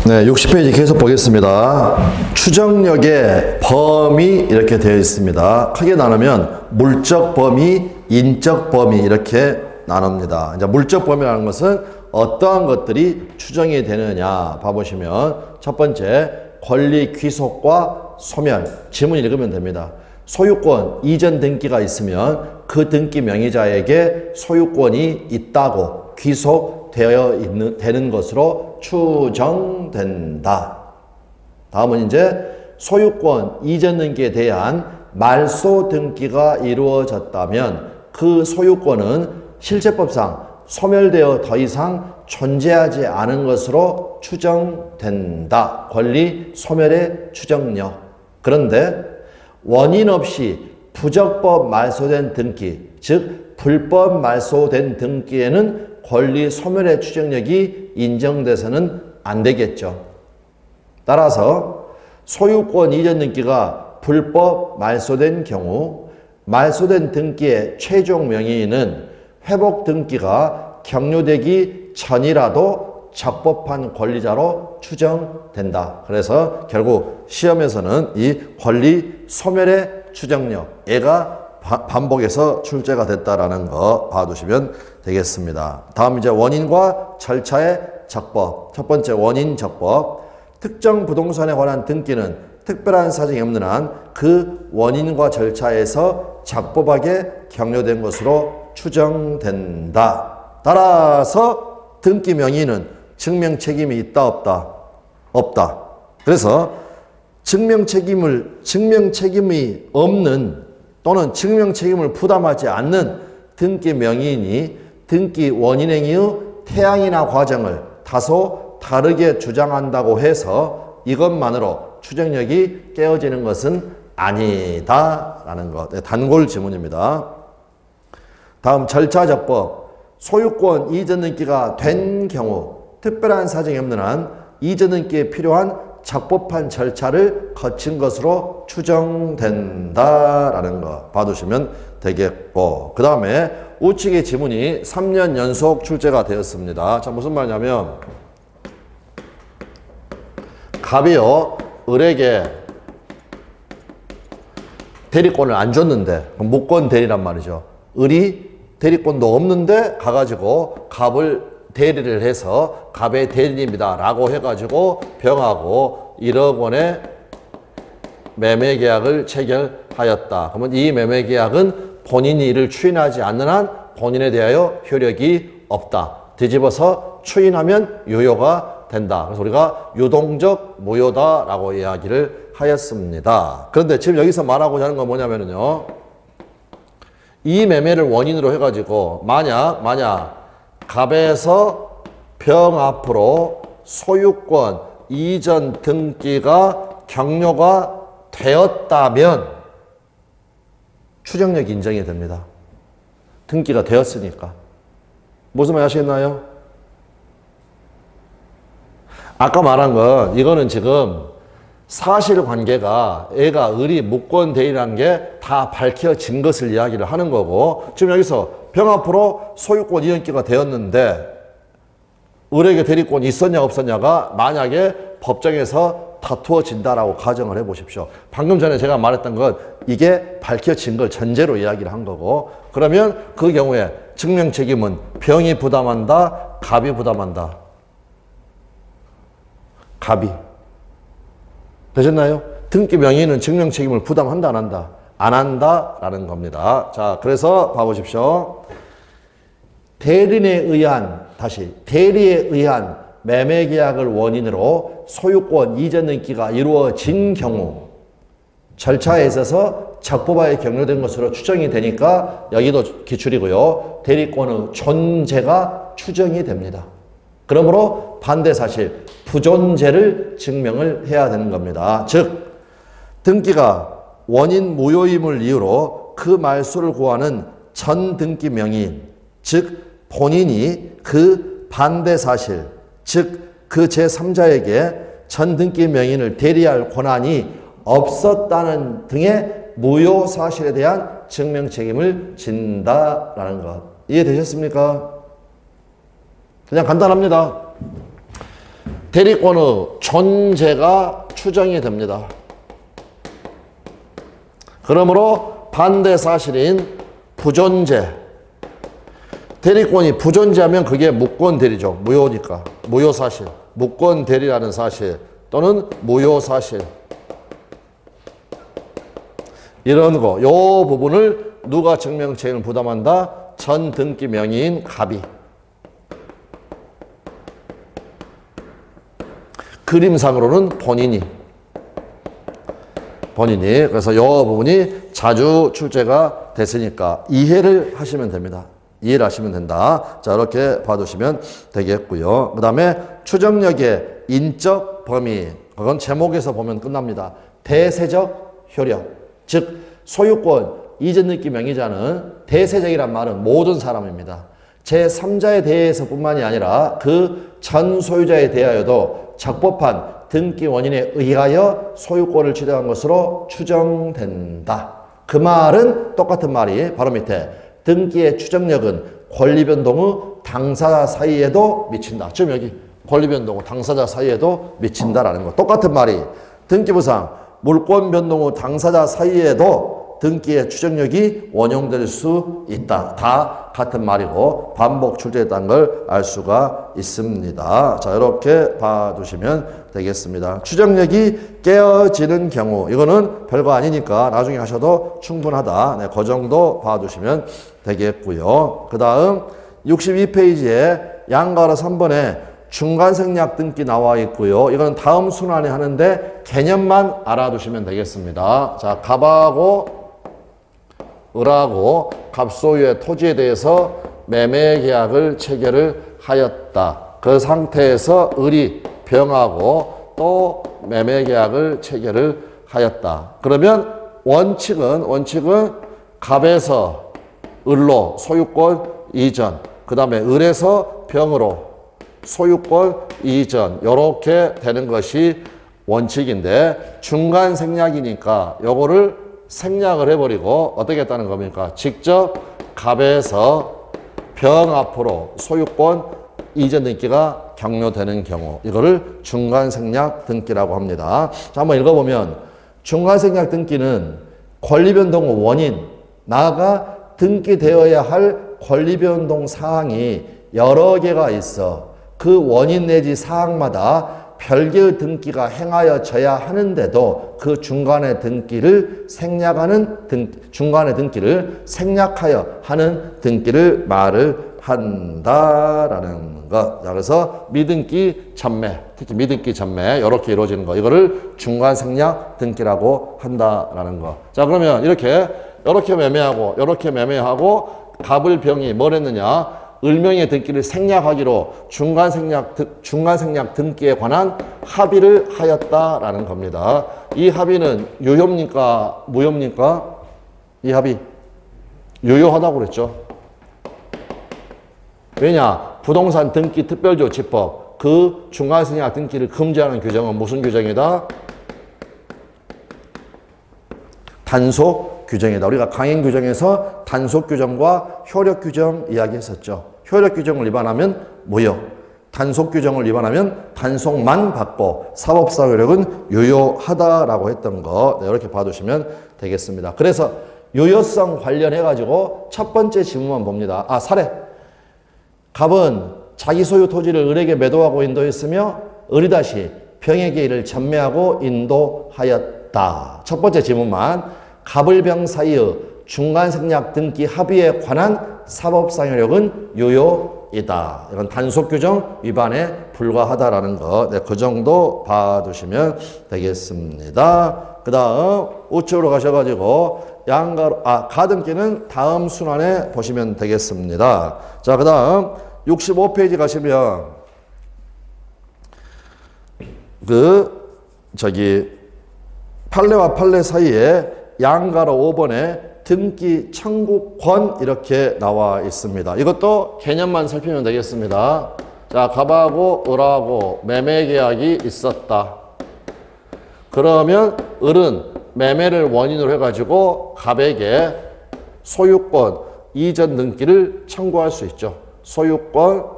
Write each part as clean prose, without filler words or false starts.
네, 60페이지 계속 보겠습니다. 추정력의 범위 이렇게 되어 있습니다. 크게 나누면 물적 범위, 인적 범위 이렇게 나눕니다. 이제 물적 범위라는 것은 어떠한 것들이 추정이 되느냐 봐보시면 첫 번째 권리 귀속과 소멸. 지문 읽으면 됩니다. 소유권 이전 등기가 있으면 그 등기 명의자에게 소유권이 있다고 되는 것으로 추정된다. 다음은 이제 소유권 이전 등기에 대한 말소 등기가 이루어졌다면 그 소유권은 실체법상 소멸되어 더 이상 존재하지 않은 것으로 추정된다. 권리 소멸의 추정력. 그런데 원인 없이 부적법 말소된 등기, 즉 불법 말소된 등기에는 권리 소멸의 추정력이 인정돼서는 안 되겠죠. 따라서 소유권 이전 등기가 불법 말소된 경우 말소된 등기의 최종 명의인은 회복 등기가 격려되기 전이라도 적법한 권리자로 추정된다. 그래서 결국 시험에서는 이 권리 소멸의 추정력, 얘가 반복해서 출제가 됐다라는 거 봐두시면 되겠습니다. 다음 이제 원인과 절차의 적법. 첫 번째 원인 적법. 특정 부동산에 관한 등기는 특별한 사정이 없는 한 그 원인과 절차에서 적법하게 격려된 것으로 추정된다. 따라서 등기 명의는 증명 책임이 있다 없다? 없다. 그래서 증명 책임이 없는 또는 증명 책임을 부담하지 않는 등기 명의인이 등기 원인행위의 태양이나 과정을 다소 다르게 주장한다고 해서 이것만으로 추정력이 깨어지는 것은 아니다라는 것. 단골 지문입니다. 다음 절차적법. 소유권 이전 등기가 된 경우 특별한 사정이 없는 한 이전 등기에 필요한 적법한 절차를 거친 것으로 추정된다라는 거 봐두시면 되겠고, 그 다음에 우측의 지문이 3년 연속 출제가 되었습니다. 자, 무슨 말이냐면 갑이요 을에게 대리권을 안 줬는데 무권 대리란 말이죠. 을이 대리권도 없는데 가가지고 갑을 대리를 해서 갑의 대리입니다 라고 해가지고 병하고 1억 원의 매매계약을 체결하였다. 그러면 이 매매계약은 본인이 이를 추인하지 않는 한 본인에 대하여 효력이 없다. 뒤집어서 추인하면 유효가 된다. 그래서 우리가 유동적 무효다라고 이야기를 하였습니다. 그런데 지금 여기서 말하고자 하는 건 뭐냐면요, 이 매매를 원인으로 해가지고 만약 갑에서 병 앞으로 소유권 이전 등기가 격려가 되었다면 추정력 인정이 됩니다. 등기가 되었으니까. 무슨 말 하시겠나요? 아까 말한 건 이거는 지금 사실관계가 애가 을이 무권 대리라는 게 다 밝혀진 것을 이야기를 하는 거고, 지금 여기서 병 앞으로 소유권 이전기가 되었는데 을에게 대리권이 있었냐 없었냐가 만약에 법정에서 다투어진다라고 가정을 해보십시오. 방금 전에 제가 말했던 건 이게 밝혀진 걸 전제로 이야기를 한 거고, 그러면 그 경우에 증명 책임은 병이 부담한다, 갑이 부담한다? 갑이. 되셨나요? 등기 명의는 증명 책임을 부담한다 안 한다? 안 한다라는 겁니다. 자, 그래서 봐보십시오. 대리에 의한 매매계약을 원인으로 소유권 이전 등기가 이루어진 경우 절차에 있어서 적법하게 격려된 것으로 추정이 되니까 여기도 기출이고요. 대리권의 존재가 추정이 됩니다. 그러므로 반대사실, 부존재를 증명을 해야 되는 겁니다. 즉, 등기가 원인 무효임을 이유로 그 말소를 구하는 전 등기 명의인, 즉 본인이 그 반대사실, 즉 그 제3자에게 전 등기 명의인을 대리할 권한이 없었다는 등의 무효 사실에 대한 증명 책임을 진다라는 것. 이해되셨습니까? 그냥 간단합니다. 대리권의 존재가 추정이 됩니다. 그러므로 반대 사실인 부존재. 대리권이 부존재하면 그게 무권 대리죠. 무효니까. 무효 사실. 무권 대리라는 사실 또는 무효 사실. 이런 거. 요 부분을 누가 증명 책임을 부담한다? 전 등기 명의인 갑이. 그림상으로는 본인이. 그래서 이 부분이 자주 출제가 됐으니까 이해를 하시면 됩니다. 이해를 하시면 된다. 자, 이렇게 봐두시면 되겠고요. 그 다음에 추정력의 인적 범위. 그건 제목에서 보면 끝납니다. 대세적 효력. 즉, 소유권, 이전 등기 명의자는 대세적이란 말은 모든 사람입니다. 제3자에 대해서 뿐만이 아니라 그 전 소유자에 대하여도 적법한 등기 원인에 의하여 소유권을 취득한 것으로 추정된다. 그 말은 똑같은 말이 바로 밑에 등기의 추정력은 권리 변동의 당사자 사이에도 미친다. 지금 여기 권리 변동의 당사자 사이에도 미친다라는 거. 똑같은 말이 등기부상 물권 변동의 당사자 사이에도 등기의 추정력이 원용될 수 있다. 다 같은 말이고 반복 출제했다는 걸 알 수가 있습니다. 자, 이렇게 봐두시면 되겠습니다. 추정력이 깨어지는 경우 이거는 별거 아니니까 나중에 하셔도 충분하다. 네, 그 정도 봐두시면 되겠고요. 그 다음 62페이지에 양가로 3번에 중간생략 등기 나와 있고요. 이건 다음 순환에 하는데 개념만 알아두시면 되겠습니다. 자, 갑하고 을하고 갑소유의 토지에 대해서 매매 계약을 체결을 하였다. 그 상태에서 을이 병하고 또 매매 계약을 체결을 하였다. 그러면 원칙은 갑에서 을로 소유권 이전, 그 다음에 을에서 병으로 소유권 이전, 요렇게 되는 것이 원칙인데 중간 생략이니까 요거를 생략을 해버리고 어떻게 했다는 겁니까? 직접 갑에서 병 앞으로 소유권 이전 등기가 격려되는 경우 이거를 중간 생략 등기라고 합니다. 자, 한번 읽어보면 중간 생략 등기는 권리 변동의 원인, 나아가 등기되어야 할 권리 변동 사항이 여러 개가 있어 그 원인 내지 사항마다 별개의 등기가 행하여져야 하는데도 그 중간의 등기를 중간의 등기를 생략하여 하는 등기를 말을 한다라는 것. 자, 그래서 미등기 전매, 특히 미등기 전매 이렇게 이루어지는 거. 이거를 중간 생략 등기라고 한다라는 거. 자, 그러면 이렇게 매매하고 갑을 병이 뭘 했느냐? 을명의 등기를 생략하기로 중간 생략 등기에 관한 합의를 하였다라는 겁니다. 이 합의는 유효입니까? 무효입니까? 이 합의 유효하다고 그랬죠. 왜냐? 부동산 등기 특별조치법 그 중간 생략 등기를 금지하는 규정은 무슨 규정이다? 단속 규정이다. 우리가 강행 규정에서 단속 규정과 효력 규정 이야기했었죠. 효력 규정을 위반하면 무효, 단속 규정을 위반하면 단속만 받고 사법상 효력은 유효하다라고 했던 거. 네, 이렇게 봐두시면 되겠습니다. 그래서 유효성 관련해 가지고 첫 번째 질문만 봅니다. 사례. 갑은 자기 소유 토지를 을에게 매도하고 인도했으며 을이 다시 병에게 이를 전매하고 인도하였다. 첫 번째 질문만 갑을병 사이의 중간 생략 등기 합의에 관한 사법상 효력은 유효이다. 이건 단속 규정 위반에 불과하다라는 거. 네, 그 정도 봐두시면 되겠습니다. 그 다음 우측으로 가셔가지고 가등기는 다음 순환에 보시면 되겠습니다. 자, 그 다음 65페이지 가시면 판례와 판례 사이에 양가로 5번에 등기 청구권 이렇게 나와 있습니다. 이것도 개념만 살피면 되겠습니다. 자, 갑하고 을하고 매매 계약이 있었다. 그러면 을은 매매를 원인으로 해가지고 갑에게 소유권 이전 등기를 청구할 수 있죠. 소유권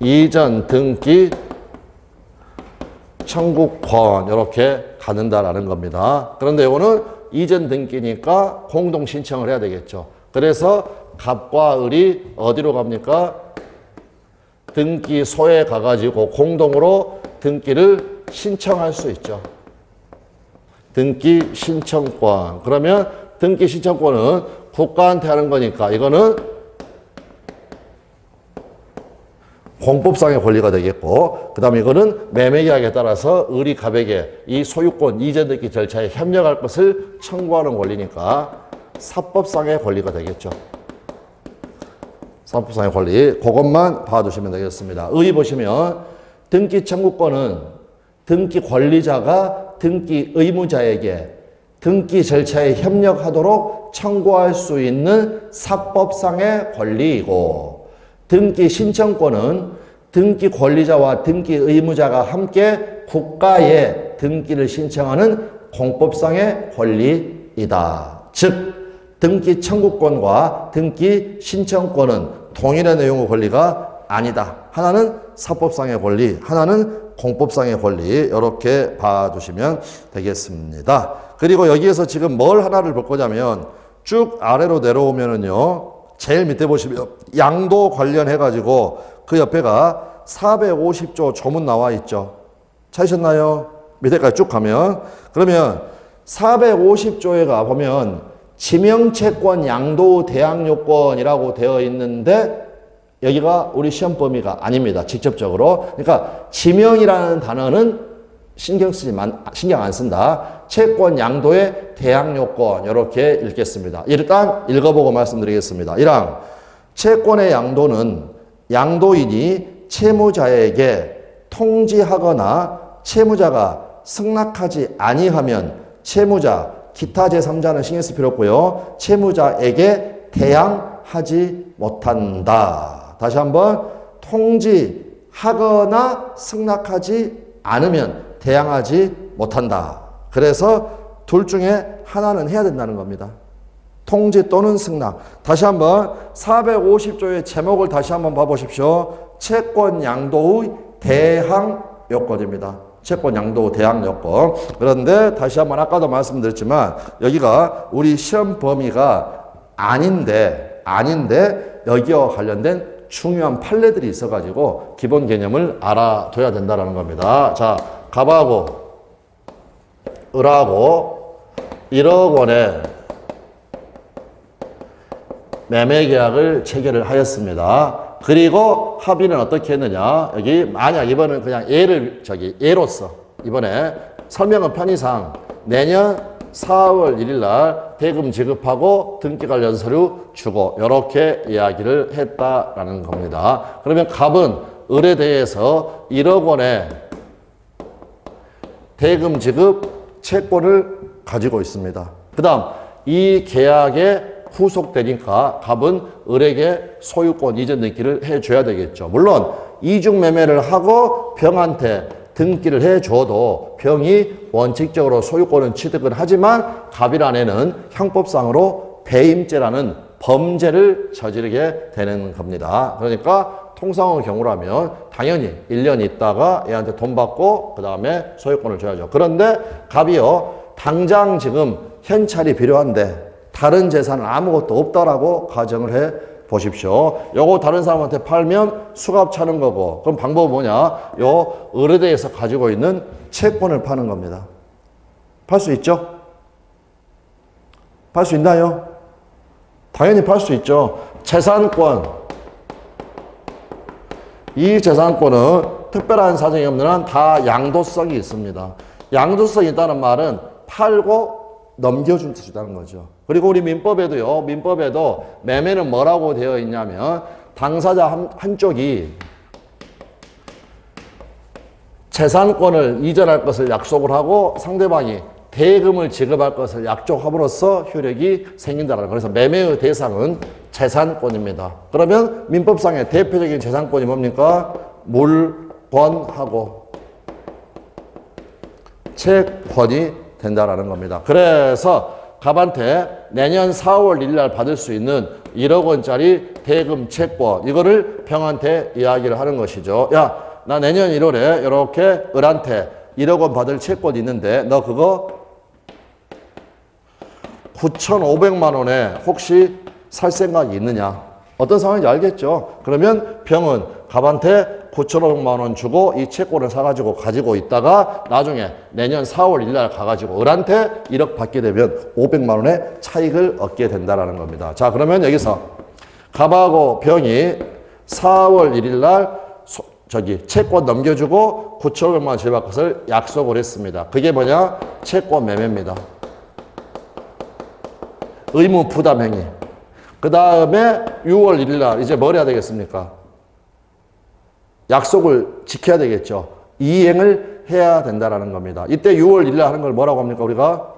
이전 등기 청구권 이렇게 갖는다라는 겁니다. 그런데 이거는 이전 등기니까 공동 신청을 해야 되겠죠. 그래서 갑과 을이 어디로 갑니까? 등기소에 가가지고 공동으로 등기를 신청할 수 있죠. 등기 신청권. 그러면 등기 신청권은 국가한테 하는 거니까 이거는 공법상의 권리가 되겠고, 그 다음에 이거는 매매계약에 따라서 을이 갑에게 이 소유권 이전 등기 절차에 협력할 것을 청구하는 권리니까 사법상의 권리가 되겠죠. 사법상의 권리, 그것만 봐두시면 되겠습니다. 의 보시면 등기 청구권은 등기 권리자가 등기 의무자에게 등기 절차에 협력하도록 청구할 수 있는 사법상의 권리이고, 등기 신청권은 등기 권리자와 등기 의무자가 함께 국가에 등기를 신청하는 공법상의 권리이다. 즉, 등기 청구권과 등기 신청권은 동일한 내용의 권리가 아니다. 하나는 사법상의 권리, 하나는 공법상의 권리, 이렇게 봐두시면 되겠습니다. 그리고 여기에서 지금 뭘 하나를 볼 거냐면 쭉 아래로 내려오면은요, 제일 밑에 보시면 양도 관련해가지고 그 옆에가 450조 조문 나와 있죠. 찾으셨나요? 밑에까지 쭉 가면. 그러면 450조에 가보면 지명채권 양도 대항요건이라고 되어 있는데 여기가 우리 시험 범위가 아닙니다. 직접적으로. 그러니까 지명이라는 단어는 신경 안 쓴다. 채권 양도의 대항요건 이렇게 읽겠습니다. 일단 읽어보고 말씀드리겠습니다. 1항 채권의 양도는 양도인이 채무자에게 통지하거나 채무자가 승낙하지 아니하면 채무자, 기타 제3자는 신경 쓸 필요 없고요. 채무자에게 대항하지 못한다. 다시 한번 통지하거나 승낙하지 않으면 대항하지 못한다. 그래서 둘 중에 하나는 해야 된다는 겁니다. 통지 또는 승낙. 다시 한번 450조의 제목을 다시 한번 봐보십시오. 채권 양도의 대항 요건입니다. 채권 양도 대항 요건. 그런데 다시 한번 아까도 말씀드렸지만 여기가 우리 시험 범위가 아닌데 여기와 관련된 중요한 판례들이 있어가지고 기본 개념을 알아둬야 된다는 겁니다. 자, 갑하고 을하고 1억 원의 매매계약을 체결을 하였습니다. 그리고 합의는 어떻게 했느냐? 여기 만약 이번은 그냥 예로서 이번에 설명은 편의상 내년 4월 1일 날 대금 지급하고 등기 관련 서류 주고 이렇게 이야기를 했다라는 겁니다. 그러면 갑은 을에 대해서 1억 원의 대금 지급 채권을 가지고 있습니다. 그 다음 이 계약에 후속되니까 갑은 을에게 소유권 이전 등기를 해줘야 되겠죠. 물론 이중 매매를 하고 병한테 등기를 해줘도 병이 원칙적으로 소유권은 취득을 하지만 갑이란에는 형법상으로 배임죄라는 범죄를 저지르게 되는 겁니다. 그러니까 통상의 경우라면 당연히 1년 있다가 얘한테 돈 받고 그 다음에 소유권을 줘야죠. 그런데 갑이요, 당장 지금 현찰이 필요한데 다른 재산은 아무것도 없다라고 가정을 해 보십시오. 요거 다른 사람한테 팔면 수갑 차는 거고, 그럼 방법은 뭐냐? 요 을에 대해서 가지고 있는 채권을 파는 겁니다. 팔 수 있죠? 팔 수 있나요? 당연히 팔 수 있죠. 재산권. 이 재산권은 특별한 사정이 없는 한 다 양도성이 있습니다. 양도성이 있다는 말은 팔고 넘겨줄 수 있다는 거죠. 그리고 우리 민법에도요, 민법에도 매매는 뭐라고 되어 있냐면 당사자 한쪽이 재산권을 이전할 것을 약속을 하고 상대방이 대금을 지급할 것을 약속함으로써 효력이 생긴다는 거예요. 그래서 매매의 대상은 재산권입니다. 그러면 민법상의 대표적인 재산권이 뭡니까? 물권하고 채권이 된다라는 겁니다. 그래서 갑한테 내년 4월 1일 날 받을 수 있는 1억 원짜리 대금 채권 이거를 병한테 이야기를 하는 것이죠. 야, 나 내년 1월에 이렇게 을한테 1억 원 받을 채권이 있는데 너 그거 9,500만 원에 혹시 살 생각이 있느냐? 어떤 상황인지 알겠죠? 그러면 병은 갑한테 9,500만 원 주고 이 채권을 사가지고 가지고 있다가 나중에 내년 4월 1일 날 가가지고 을한테 1억 받게 되면 500만 원의 차익을 얻게 된다라는 겁니다. 자, 그러면 여기서 갑하고 병이 4월 1일 날 채권 넘겨주고 9,500만 원 지불할 것을 약속을 했습니다. 그게 뭐냐? 채권 매매입니다. 의무 부담 행위. 그 다음에 6월 1일 날 이제 뭘 해야 되겠습니까? 약속을 지켜야 되겠죠. 이행을 해야 된다라는 겁니다. 이때 6월 1일 날 하는 걸 뭐라고 합니까? 우리가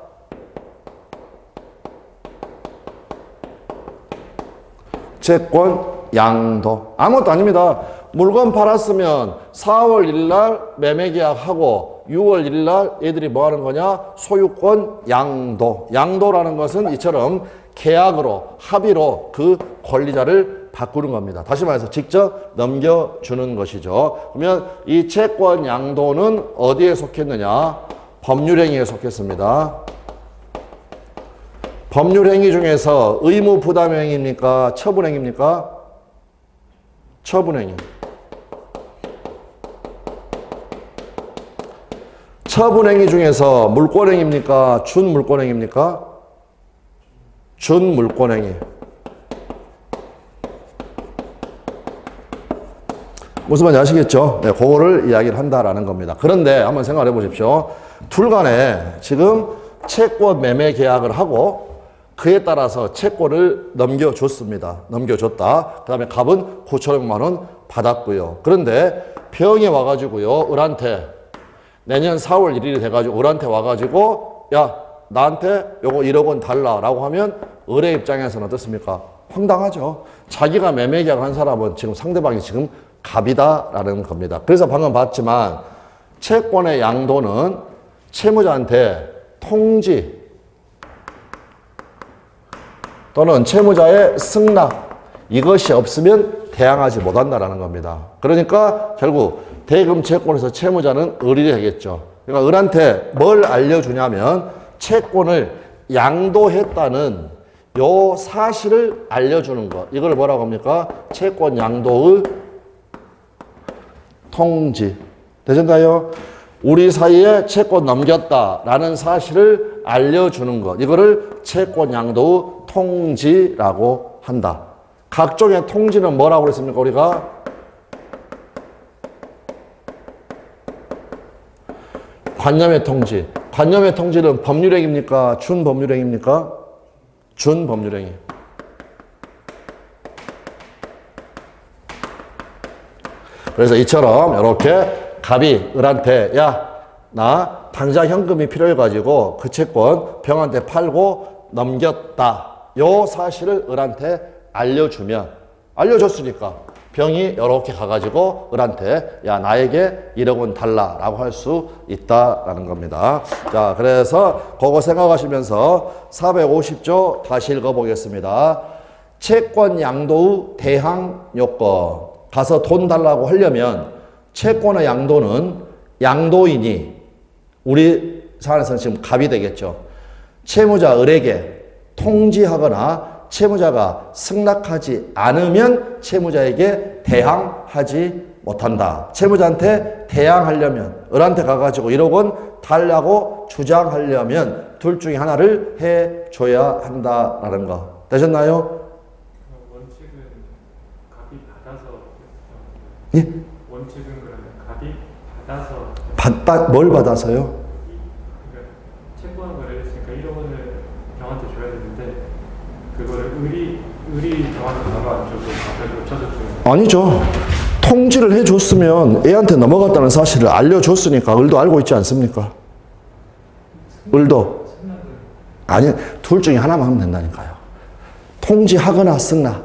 채권 양도. 아무것도 아닙니다. 물건 팔았으면 4월 1일 날 매매 계약하고 6월 1일 날 얘들이 뭐 하는 거냐? 소유권 양도. 양도라는 것은 이처럼 계약으로, 합의로 그 권리자를 바꾸는 겁니다. 다시 말해서 직접 넘겨주는 것이죠. 그러면 이 채권 양도는 어디에 속했느냐? 법률행위에 속했습니다. 법률행위 중에서 의무부담행위입니까? 처분행위입니까? 처분행위. 처분행위 중에서 물권행위입니까? 준물권행위입니까? 준물권행위. 무슨 말인지 아시겠죠? 네, 그거를 이야기를 한다라는 겁니다. 그런데 한번 생각해 보십시오. 둘 간에 지금 채권 매매 계약을 하고 그에 따라서 채권을 넘겨줬습니다. 넘겨줬다. 그 다음에 갑은 9,500만 원 받았고요. 그런데 병이 와가지고요. 을한테 내년 4월 1일이 돼가지고 을한테 와가지고 야, 나한테 요거 1억 원 달라라고 하면 을의 입장에서는 어떻습니까? 황당하죠. 자기가 매매 계약을 한 사람은 지금 상대방이 지금 갑이다라는 겁니다. 그래서 방금 봤지만 채권의 양도는 채무자한테 통지 또는 채무자의 승낙 이것이 없으면 대항하지 못한다라는 겁니다. 그러니까 결국 대금 채권에서 채무자는 을이 되겠죠. 그러니까 을한테 뭘 알려주냐면 채권을 양도했다는 요 사실을 알려주는 것. 이걸 뭐라고 합니까? 채권 양도의 통지. 되셨나요? 우리 사이에 채권 넘겼다라는 사실을 알려주는 것. 이거를 채권 양도의 통지라고 한다. 각종의 통지는 뭐라고 그랬습니까? 우리가 관념의 통지. 관념의 통지는 법률행위입니까? 준법률행위입니까? 준법률행위. 그래서 이처럼 이렇게 갑이 을한테 야, 나 당장 현금이 필요해가지고 그 채권 병한테 팔고 넘겼다. 요 사실을 을한테 알려주면 알려줬으니까 병이 이렇게 가가지고 을한테 야, 나에게 1억 원 달라라고 할 수 있다라는 겁니다. 자, 그래서 그거 생각하시면서 450조 다시 읽어보겠습니다. 채권 양도의 대항 요건. 가서 돈 달라고 하려면 채권의 양도는 양도인이 우리 사안에서는 지금 갑이 되겠죠. 채무자 을에게 통지하거나 채무자가 승낙하지 않으면 채무자에게 대항하지 못한다. 채무자한테 대항하려면 을한테 가가지고 1억 원 달라고 주장하려면 둘 중에 하나를 해줘야 한다라는 거. 되셨나요? 원칙은 갑이 받아서 예? 원칙은 그러면 갑이 받아서 뭘 받아서요? 그러니까 채권 거래를 했으니까 1억 원을 병한테 줘야 되는데 그거를 을이 병한테 바로 안 주고 갑을 놓쳐줬어요. 아니죠. 통지를 해줬으면 애한테 넘어갔다는 사실을 알려줬으니까 을도 알고 있지 않습니까? 을도. 아니, 둘 중에 하나만 하면 된다니까요. 통지하거나 승낙.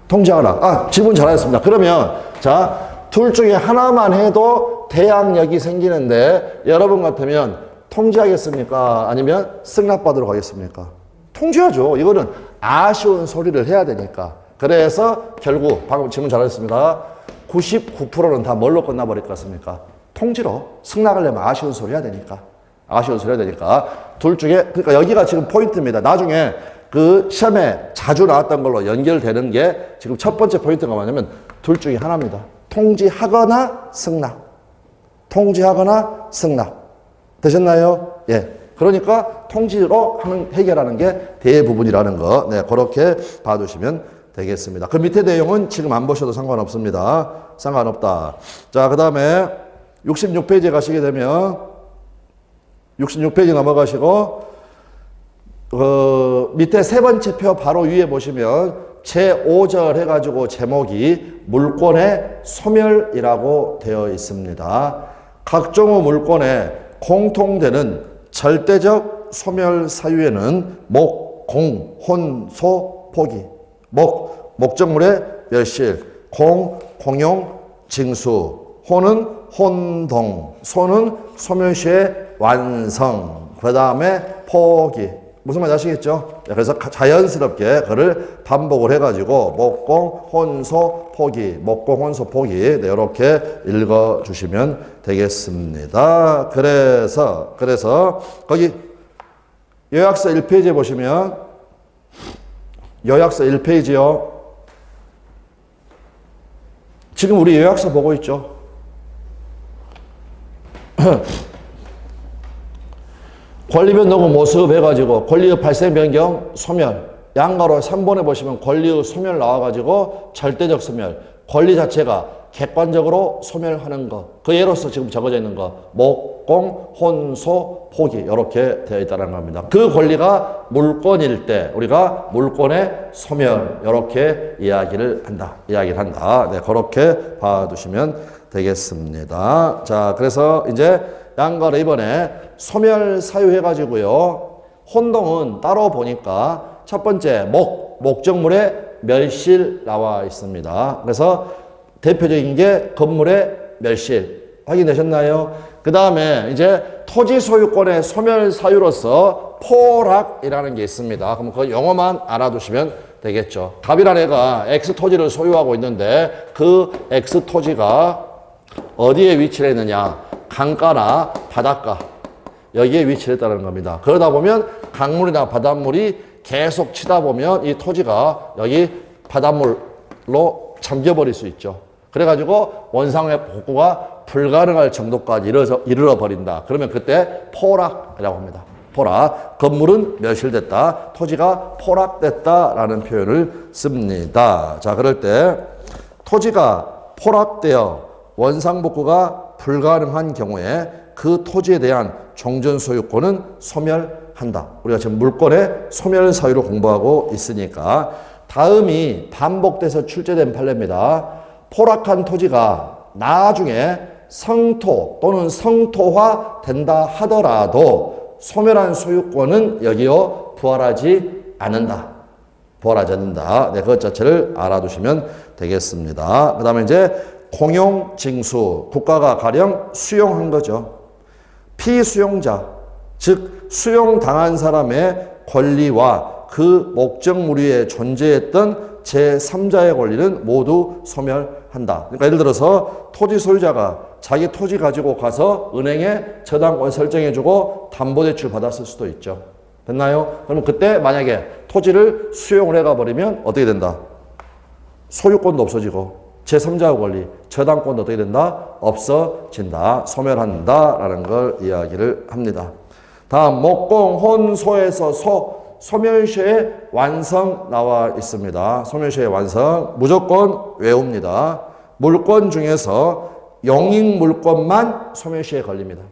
통지하거나. 아, 질문 잘하셨습니다. 그러면 자, 둘 중에 하나만 해도 대항력이 생기는데 여러분 같으면 통지하겠습니까? 아니면 승낙받으러 가겠습니까? 통지하죠. 이거는 아쉬운 소리를 해야 되니까. 그래서 결국 방금 질문 잘하셨습니다. 99%는 다 뭘로 끝나버릴 것 같습니까? 통지로. 승낙하려면 아쉬운 소리 해야 되니까. 아쉬운 소리 해야 되니까. 둘 중에, 그러니까 여기가 지금 포인트입니다. 나중에 그 시험에 자주 나왔던 걸로 연결되는 게 지금 첫 번째 포인트가 뭐냐면 둘 중에 하나입니다. 통지하거나 승낙. 통지하거나 승낙. 되셨나요? 예. 그러니까 통지로 해결하는 게 대부분이라는 거. 네, 그렇게 봐두시면 되겠습니다. 그 밑에 내용은 지금 안 보셔도 상관없습니다. 상관없다. 자, 그 다음에 66페이지에 가시게 되면 66페이지 넘어가시고 밑에 세 번째 표 바로 위에 보시면 제5절 해가지고 제목이 물권의 소멸이라고 되어 있습니다. 각종의 물권에 공통되는 절대적 소멸 사유에는 목, 공, 혼, 소, 포기. 목, 목적물의 멸실. 공, 공용, 징수. 혼은 혼동. 소는 소멸시의 완성. 그 다음에 포기. 무슨 말인지 아시겠죠? 그래서 자연스럽게 그를 반복을 해가지고 목공, 혼소, 포기, 목공, 혼소, 포기 네, 이렇게 읽어주시면 되겠습니다. 그래서 거기 요약서 1페이지에 보시면 요약서 1페이지요. 지금 우리 요약서 보고 있죠? 권리변 녹음 모습 해가지고 권리의 발생 변경 소멸 양가로 3번에 보시면 권리의 소멸 나와가지고 절대적 소멸 권리 자체가 객관적으로 소멸하는 것 그 예로서 지금 적어져 있는 것 목, 공, 혼, 소, 포기 이렇게 되어 있다는 겁니다. 그 권리가 물권일 때 우리가 물권의 소멸 이렇게 이야기를 한다. 네, 그렇게 봐두시면 되겠습니다. 자, 그래서 이제 양가로 이번에 소멸 사유 해가지고요. 혼동은 따로 보니까 첫 번째 목적물의 멸실 나와 있습니다. 그래서 대표적인 게 건물의 멸실 확인되셨나요? 그 다음에 이제 토지 소유권의 소멸 사유로서 포락이라는 게 있습니다. 그럼 그 용어만 알아두시면 되겠죠. 갑이라는 애가 X 토지를 소유하고 있는데 그 X 토지가 어디에 위치를 했느냐? 강가나 바닷가 여기에 위치를 했다는 겁니다. 그러다 보면 강물이나 바닷물이 계속 치다 보면 이 토지가 여기 바닷물로 잠겨버릴 수 있죠. 그래가지고 원상의 복구가 불가능할 정도까지 이르러 버린다. 그러면 그때 포락이라고 합니다. 포락. 건물은 멸실됐다. 토지가 포락됐다라는 표현을 씁니다. 자, 그럴 때 토지가 포락되어 원상복구가 불가능한 경우에 그 토지에 대한 종전 소유권은 소멸한다. 우리가 지금 물권의 소멸 사유를 공부하고 있으니까 다음이 반복돼서 출제된 판례입니다. 포락한 토지가 나중에 성토 또는 성토화 된다 하더라도 소멸한 소유권은 여기요 부활하지 않는다. 부활하지 않는다. 네, 그것 자체를 알아두시면 되겠습니다. 그 다음에 이제 공용 징수, 국가가 가령 수용한 거죠. 피수용자, 즉 수용당한 사람의 권리와 그 목적물 위에 존재했던 제3자의 권리는 모두 소멸한다. 그러니까 예를 들어서 토지 소유자가 자기 토지 가지고 가서 은행에 저당권 설정해주고 담보대출 받았을 수도 있죠. 됐나요? 그럼 그때 만약에 토지를 수용을 해가 버리면 어떻게 된다? 소유권도 없어지고 제3자의 권리, 저당권도 어떻게 된다? 없어진다. 소멸한다라는 걸 이야기를 합니다. 다음 목공, 혼, 소에서 소멸시의 완성 나와 있습니다. 소멸시의 완성 무조건 외웁니다. 물권 중에서 영익 물권만 소멸시에 걸립니다.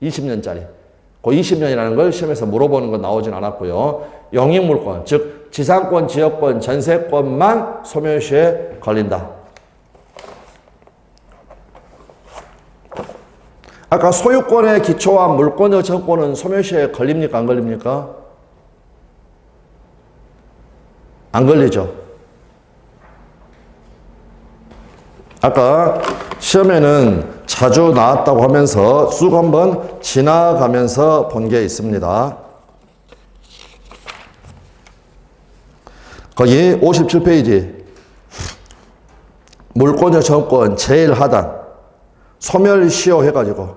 20년짜리. 그 20년이라는 걸 시험에서 물어보는 건 나오진 않았고요. 영익 물권, 즉 지상권, 지역권, 전세권만 소멸시에 걸린다. 아까 소유권의 기초와 물권의 정권은 소멸시에 걸립니까? 안 걸립니까? 안 걸리죠. 아까 시험에는 자주 나왔다고 하면서 쑥 한번 지나가면서 본 게 있습니다. 거기 57페이지 물권적 청구권 제일 하단 소멸시효 해가지고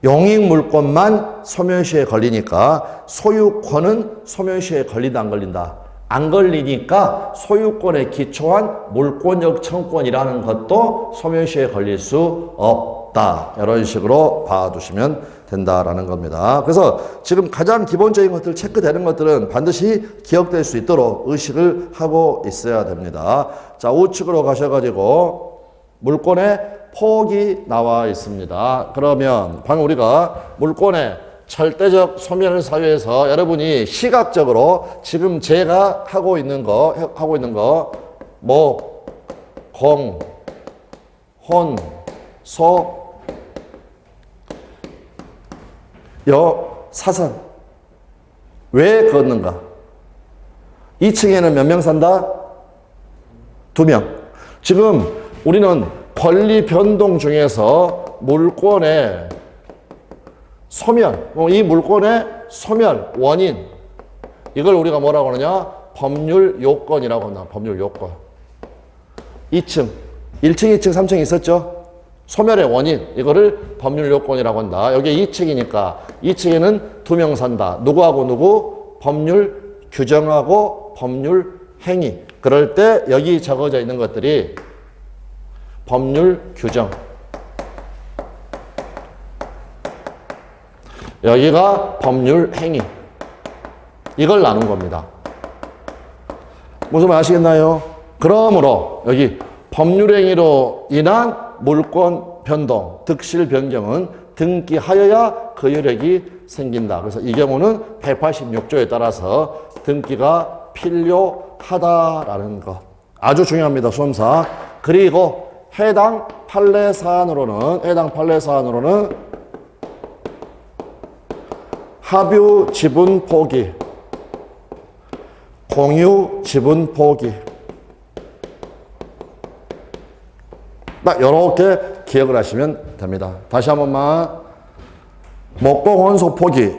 용익물권만 소멸시효에 걸리니까 소유권은 소멸시효에 걸린다 안 걸린다? 안 걸리니까 소유권에 기초한 물권적 청구권이라는 것도 소멸시효에 걸릴 수 없다. 이런 식으로 봐두시면 된다라는 겁니다. 그래서 지금 가장 기본적인 것들 체크되는 것들은 반드시 기억될 수 있도록 의식을 하고 있어야 됩니다. 자, 우측으로 가셔가지고 물권의 폭이 나와 있습니다. 그러면 방금 우리가 물권의 절대적 소멸 사유에서 여러분이 시각적으로 지금 제가 하고 있는 거 목, 공, 혼, 소, 여, 사선. 왜 걷는가? 2층에는 몇 명 산다? 2명. 지금 우리는 권리 변동 중에서 물권의 소멸, 이 물권의 소멸, 원인, 이걸 우리가 뭐라고 하느냐? 법률 요건이라고 한다. 법률 요건. 2층, 1층, 2층, 3층 있었죠? 소멸의 원인, 이거를 법률 요건이라고 한다. 여기 2층이니까 2층에는 2명 산다. 누구하고 누구? 법률 규정하고 법률 행위. 그럴 때 여기 적어져 있는 것들이 법률 규정. 여기가 법률 행위. 이걸 나눈 겁니다. 무슨 말 아시겠나요? 그러므로 여기 법률 행위로 인한 물권 변동, 득실 변경은 등기하여야 그 효력이 생긴다. 그래서 이 경우는 186조에 따라서 등기가 필요하다라는 것. 아주 중요합니다. 수험사. 그리고 해당 판례 사안으로는 합유 지분 포기, 공유 지분 포기. 딱 이렇게 기억을 하시면 됩니다. 다시 한 번만. 목공 혼소 포기.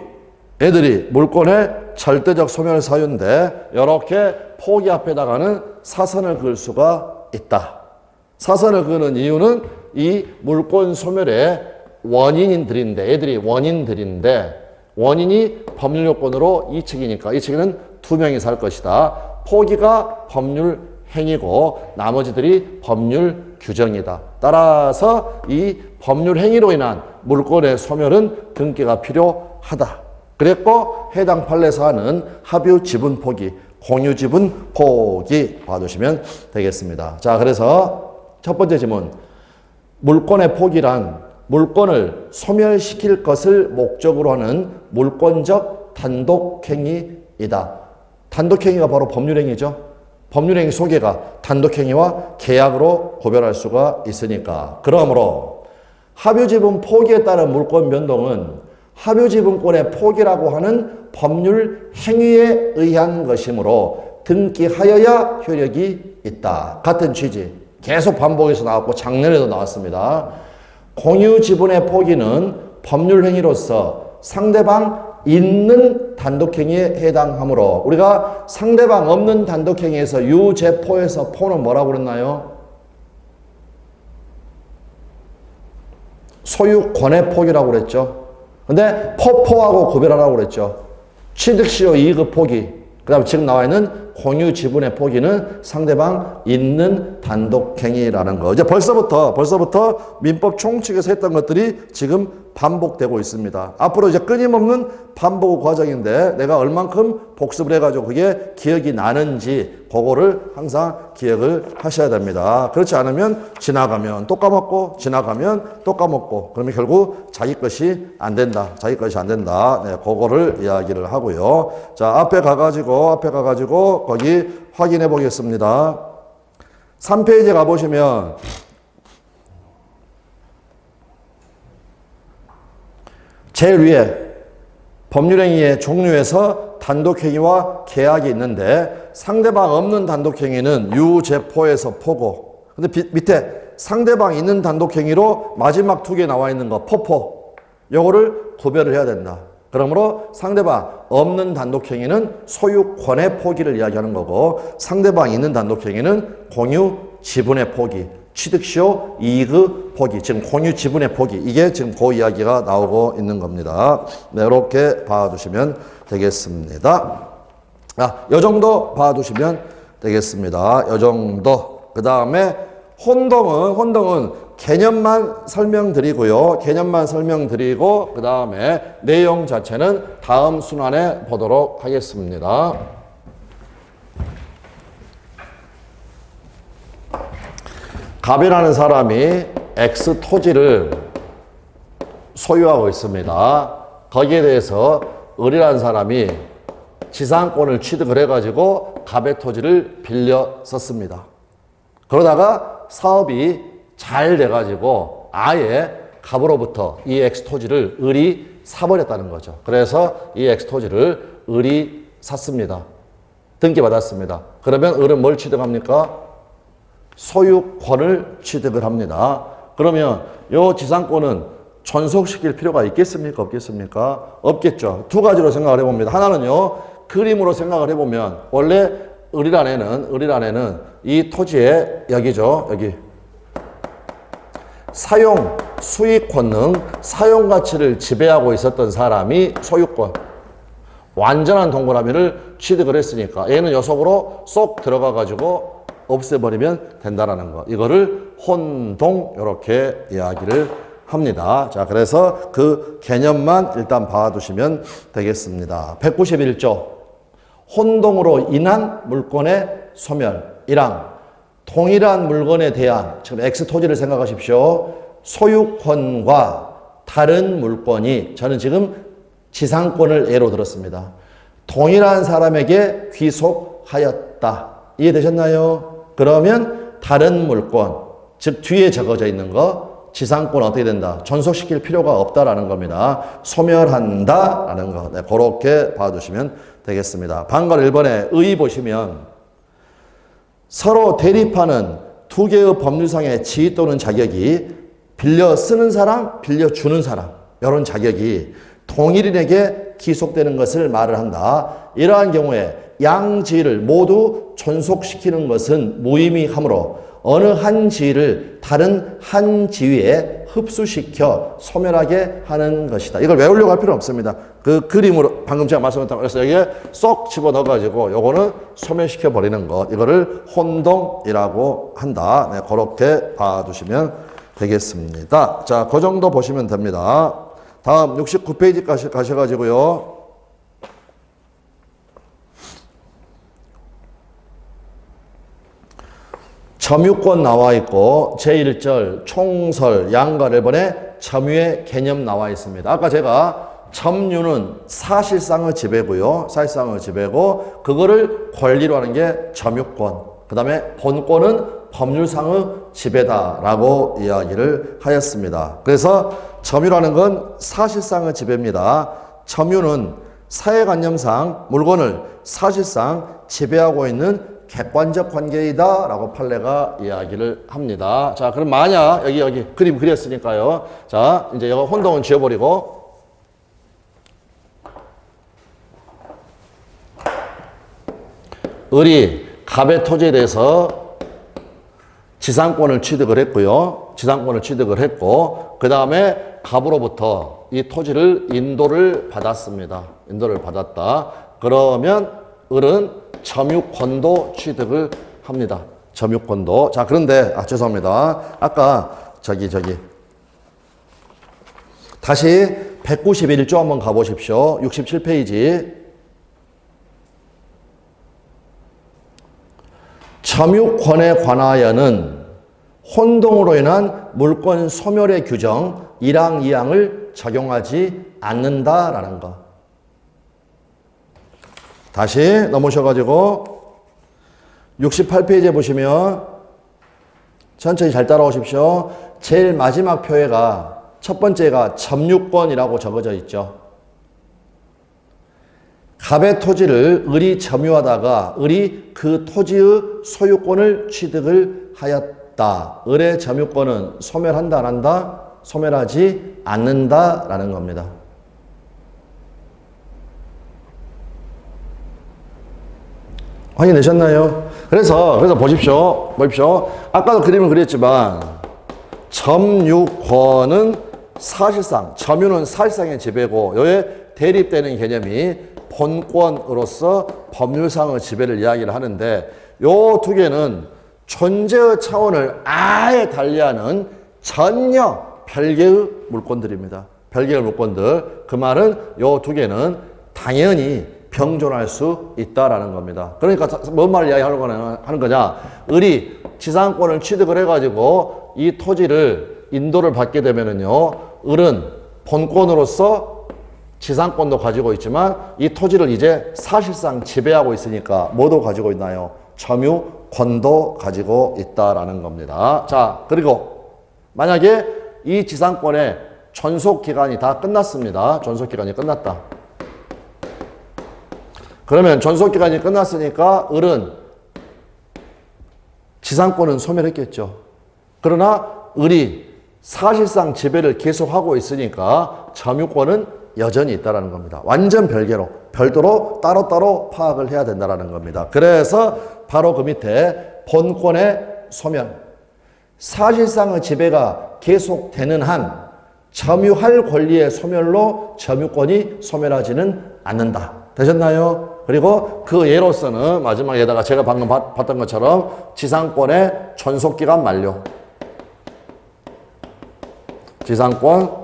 애들이 물권의 절대적 소멸 사유인데 이렇게 포기 앞에다가는 사선을 그을 수가 있다. 사선을 그는 이유는 이 물권 소멸의 원인들인데, 애들이 원인들인데, 원인이 법률 요건으로 2층이니까 2층에는 2명이 살 것이다. 포기가 법률 행위고 나머지들이 법률 규정이다. 따라서 이 법률 행위로 인한 물권의 소멸은 등기가 필요하다. 그랬고 해당 판례 사안은 합유 지분 포기, 공유 지분 포기 봐두시면 되겠습니다. 자, 그래서 첫 번째 지문. 물권의 포기란 물권을 소멸시킬 것을 목적으로 하는 물권적 단독행위이다. 단독행위가 바로 법률행위죠. 법률행위 소개가 단독행위와 계약으로 구별할 수가 있으니까. 그러므로 합유지분 포기에 따른 물권 변동은 합유지분권의 포기라고 하는 법률 행위에 의한 것이므로 등기하여야 효력이 있다. 같은 취지. 계속 반복해서 나왔고 작년에도 나왔습니다. 공유지분의 포기는 법률행위로서 상대방 있는 단독행위에 해당하므로 우리가 상대방 없는 단독행위에서 유제포에서 포는 뭐라고 그랬나요? 소유권의 포기라고 그랬죠. 근데 포하고 구별하라고 그랬죠. 취득시효 이익의 포기. 그 다음에 지금 나와 있는 공유 지분의 포기는 상대방 있는 단독행위라는 거. 이제 벌써부터 민법 총칙에서 했던 것들이 지금 반복되고 있습니다. 앞으로 이제 끊임없는 반복 과정인데 내가 얼만큼 복습을 해가지고 그게 기억이 나는지 그거를 항상 기억을 하셔야 됩니다. 그렇지 않으면 지나가면 또 까먹고 지나가면 또 까먹고 그러면 결국 자기 것이 안 된다. 자기 것이 안 된다. 네, 그거를 이야기를 하고요. 자, 앞에 가가지고 거기 확인해 보겠습니다. 3페이지 가보시면 제일 위에 법률행위의 종류에서 단독행위와 계약이 있는데 상대방 없는 단독행위는 유제포에서 포고. 근데 밑에 상대방 있는 단독행위로 마지막 두 개 나와 있는 거 포. 요거를 구별을 해야 된다. 그러므로 상대방 없는 단독행위는 소유권의 포기를 이야기하는 거고 상대방 있는 단독행위는 공유 지분의 포기, 취득시효 이익의 포기, 지금 공유 지분의 포기 이게 지금 그 이야기가 나오고 있는 겁니다. 네, 이렇게 봐두시면 되겠습니다. 이 정도 봐두시면 되겠습니다. 이 정도. 그 다음에 혼동은 개념만 설명드리고요. 개념만 설명드리고 그 다음에 내용 자체는 다음 순환에 보도록 하겠습니다. 갑이라는 사람이 X 토지를 소유하고 있습니다. 거기에 대해서 을이라는 사람이 지상권을 취득을 해가지고 갑의 토지를 빌려 썼습니다. 그러다가 사업이 잘 돼가지고 아예 갑으로부터 이 X 토지를 을이 사버렸다는 거죠. 그래서 이 X 토지를 을이 샀습니다. 등기받았습니다. 그러면 을은 뭘 취득합니까? 소유권을 취득을 합니다. 그러면 이 지상권은 존속시킬 필요가 있겠습니까? 없겠습니까? 없겠죠. 두 가지로 생각을 해봅니다. 하나는요, 그림으로 생각을 해보면 원래 을이란에는 이 토지의 여기죠. 여기 사용, 수익권 등 사용가치를 지배하고 있었던 사람이 소유권, 완전한 동그라미를 취득을 했으니까 얘는 요 속으로 쏙 들어가 가지고 없애버리면 된다라는 거. 이거를 혼동 이렇게 이야기를 합니다. 자, 그래서 그 개념만 일단 봐두시면 되겠습니다. 191조 혼동으로 인한 물권의 소멸 1항 동일한 물건에 대한 지금 X 토지를 생각하십시오. 소유권과 다른 물건이 저는 지금 지상권을 예로 들었습니다. 동일한 사람에게 귀속하였다. 이해되셨나요? 그러면 다른 물권, 즉 뒤에 적어져 있는 거 지상권 어떻게 된다? 존속시킬 필요가 없다라는 겁니다. 소멸한다라는 거. 네, 그렇게 봐주시면 되겠습니다. 방금 1번에 의 보시면 서로 대립하는 두 개의 법률상의 지위 또는 자격이 빌려 쓰는 사람, 빌려 주는 사람 이런 자격이 동일인에게 귀속되는 것을 말을 한다. 이러한 경우에 양지위를 모두 존속시키는 것은 무의미하므로 어느 한 지위를 다른 한 지위에 흡수시켜 소멸하게 하는 것이다. 이걸 외우려고 할 필요는 없습니다. 그 그림으로 방금 제가 말씀드렸던 그래서 여기에 쏙 집어넣어가지고 요거는 소멸시켜 버리는 것. 이거를 혼동이라고 한다. 네, 그렇게 봐두시면 되겠습니다. 자, 그 정도 보시면 됩니다. 다음 69페이지 가셔가지고요. 점유권 나와 있고 제1절 총설 양가를 번에 점유의 개념 나와 있습니다. 아까 제가 점유는 사실상의 지배고요. 사실상의 지배고 그거를 권리로 하는 게 점유권. 그 다음에 본권은 법률상의 지배다라고 이야기를 하였습니다. 그래서 점유라는 건 사실상의 지배입니다. 점유는 사회관념상 물건을 사실상 지배하고 있는 객관적 관계이다 라고 판례가 이야기를 합니다. 자, 그럼 만약 여기 그림 그렸으니까요. 자, 이제 이거 혼동은 지워버리고 을이 갑의 토지에 대해서 지상권을 취득을 했고요. 지상권을 취득을 했고 그 다음에 갑으로부터 이 토지를 인도를 받았습니다. 인도를 받았다. 그러면 을은 점유권도 취득을 합니다. 점유권도. 자, 그런데 죄송합니다. 아까 저기 다시 191조 한번 가보십시오. 67페이지. 점유권에 관하여는 혼동으로 인한 물권 소멸의 규정 1항, 2항을 적용하지 않는다라는 거. 다시 넘으셔가지고 68페이지에 보시면 천천히 잘 따라오십시오. 제일 마지막 표에가 첫 번째가 점유권이라고 적어져 있죠. 갑의 토지를 을이 점유하다가 을이 그 토지의 소유권을 취득을 하였다. 을의 점유권은 소멸한다 안 한다? 소멸하지 않는다라는 겁니다. 확인되셨나요? 그래서 보십시오. 아까도 그림을 그렸지만 점유권은 사실상, 점유는 사실상의 지배고, 여기에 대립되는 개념이 본권으로서 법률상의 지배를 이야기를 하는데, 요 두 개는 존재의 차원을 아예 달리하는 전혀 별개의 물건들입니다. 별개의 물건들. 그 말은 요 두 개는 당연히 병존할 수 있다라는 겁니다. 그러니까 뭔 말을 이야기하는 거냐? 을이 지상권을 취득을 해가지고 이 토지를 인도를 받게 되면은요, 을은 본권으로서 지상권도 가지고 있지만 이 토지를 이제 사실상 지배하고 있으니까 뭐도 가지고 있나요? 점유권도 가지고 있다라는 겁니다. 자, 그리고 만약에 이 지상권의 존속기간이 다 끝났습니다. 존속기간이 끝났다. 그러면 존속기간이 끝났으니까 을은 지상권은 소멸했겠죠. 그러나 을이 사실상 지배를 계속하고 있으니까 점유권은 여전히 있다는 겁니다. 완전 별도로 따로따로 파악을 해야 된다는 겁니다. 그래서 바로 그 밑에 본권의 소멸, 사실상의 지배가 계속되는 한 점유할 권리의 소멸로 점유권이 소멸하지는 않는다. 되셨나요? 그리고 그 예로서는 마지막에다가 제가 방금 봤던 것처럼 지상권의 존속기간 만료, 지상권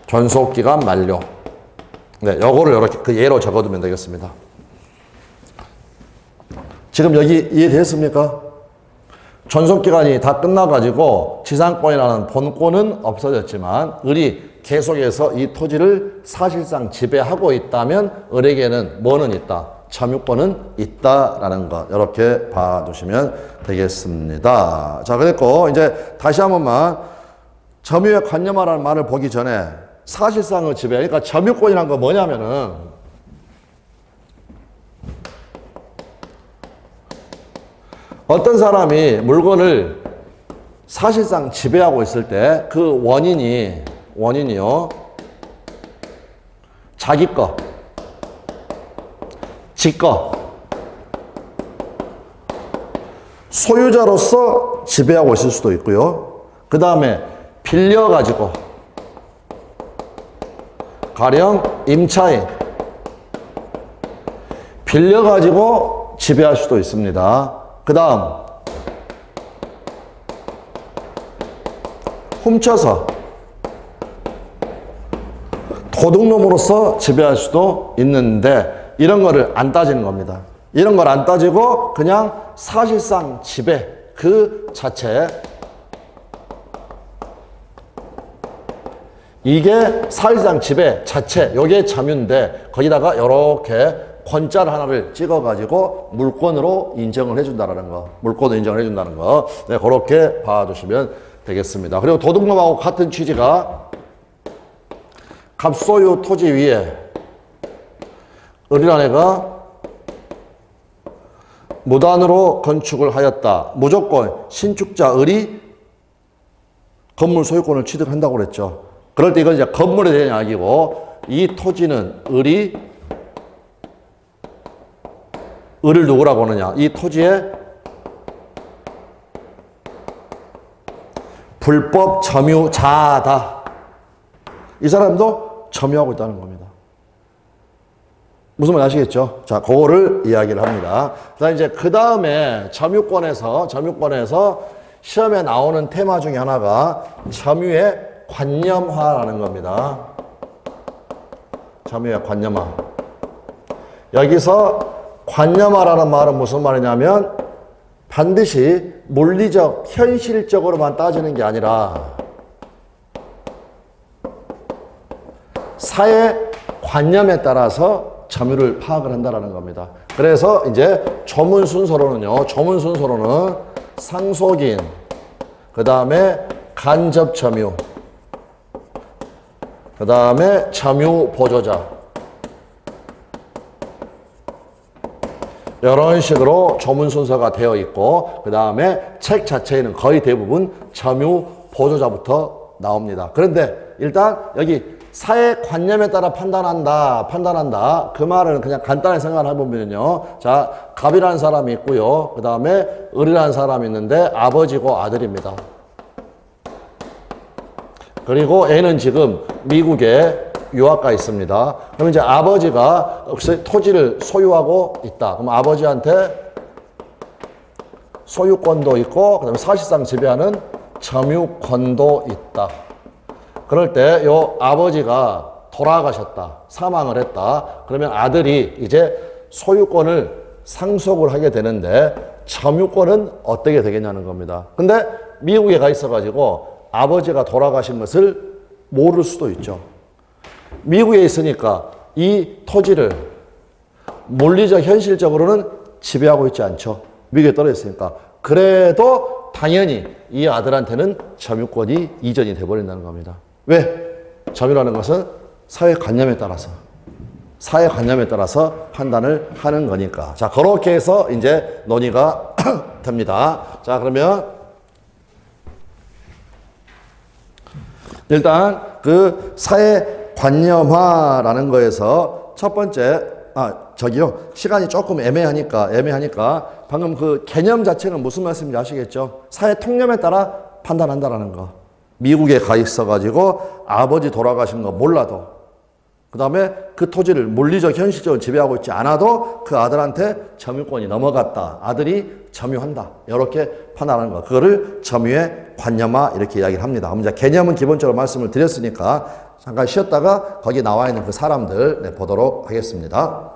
존속기간 만료. 네, 요거를 이렇게 그 예로 적어두면 되겠습니다. 지금 여기 이해됐습니까? 존속기간이 다 끝나가지고 지상권이라는 본권은 없어졌지만 을이 계속해서 이 토지를 사실상 지배하고 있다면 을에게는 뭐는 있다? 점유권은 있다라는 것. 이렇게 봐두시면 되겠습니다. 자, 그랬고 이제 다시 한 번만 점유에 관념하라는 말을 보기 전에 사실상의 지배, 그러니까 점유권이란 거 뭐냐면은 어떤 사람이 물건을 사실상 지배하고 있을 때 그 원인이요, 자기 거, 지 거, 소유자로서 지배하고 있을 수도 있고요. 그 다음에 빌려가지고, 가령 임차인, 빌려가지고 지배할 수도 있습니다. 그 다음 훔쳐서 도둑놈으로서 지배할 수도 있는데 이런 거를 안 따지는 겁니다. 이런 걸 안 따지고 그냥 사실상 지배 그 자체, 이게 사실상 지배 자체, 요게 점유인데 거기다가 이렇게 권자를 하나를 찍어가지고 물권으로 인정을 해준다는 거. 물권으로 인정을 해준다는 거. 네, 그렇게 봐주시면 되겠습니다. 그리고 도둑놈하고 같은 취지가 갑소유 토지 위에 을이라는 애가 무단으로 건축을 하였다. 무조건 신축자 을이 건물 소유권을 취득한다고 그랬죠. 그럴 때 이건 이제 건물에 대한 이야기고, 이 토지는 을이 을을 누구라고 하느냐? 이 토지의 불법 점유자다. 이 사람도 점유하고 있다는 겁니다. 무슨 말 아시겠죠? 자, 그거를 이야기를 합니다. 이제 그 다음에 점유권에서 시험에 나오는 테마 중에 하나가 점유의 관념화라는 겁니다. 점유의 관념화. 여기서 관념화라는 말은 무슨 말이냐면 반드시 물리적, 현실적으로만 따지는 게 아니라 사회 관념에 따라서 점유를 파악을 한다는 겁니다. 그래서 이제 조문 순서로는 상속인, 그 다음에 간접 점유, 그 다음에 점유 보조자, 이런 식으로 조문 순서가 되어 있고, 그 다음에 책 자체에는 거의 대부분 점유 보조자부터 나옵니다. 그런데 일단 여기 사회관념에 따라 판단한다. 그 말은 그냥 간단히 생각을 해보면요. 자, 갑이라는 사람이 있고요. 그 다음에 을이라는 사람이 있는데 아버지고 아들입니다. 그리고 애는 지금 미국에 유학가 있습니다. 그럼 이제 아버지가 토지를 소유하고 있다. 그럼 아버지한테 소유권도 있고, 그 다음에 사실상 지배하는 점유권도 있다. 그럴 때 요 아버지가 돌아가셨다. 사망을 했다. 그러면 아들이 이제 소유권을 상속을 하게 되는데 점유권은 어떻게 되겠냐는 겁니다. 근데 미국에 가 있어가지고 아버지가 돌아가신 것을 모를 수도 있죠. 미국에 있으니까 이 토지를 물리적 현실적으로는 지배하고 있지 않죠. 미국에 떨어져 있으니까. 그래도 당연히 이 아들한테는 점유권이 이전이 돼버린다는 겁니다. 왜? 점유라는 것은 사회관념에 따라서 판단을 하는 거니까. 자, 그렇게 해서 이제 논의가 됩니다. 자, 그러면 일단 그 사회관념화라는 거에서 첫 번째, 시간이 조금 애매하니까 방금 그 개념 자체는 무슨 말씀인지 아시겠죠? 사회 통념에 따라 판단한다라는 거. 미국에 가 있어가지고 아버지 돌아가신 거 몰라도, 그 다음에 그 토지를 물리적 현실적으로 지배하고 있지 않아도 그 아들한테 점유권이 넘어갔다. 아들이 점유한다. 이렇게 판단하는 거. 그거를 점유의 관념화 이렇게 이야기를 합니다. 그럼 이제 개념은 기본적으로 말씀을 드렸으니까 잠깐 쉬었다가 거기 나와 있는 그 사람들 보도록 하겠습니다.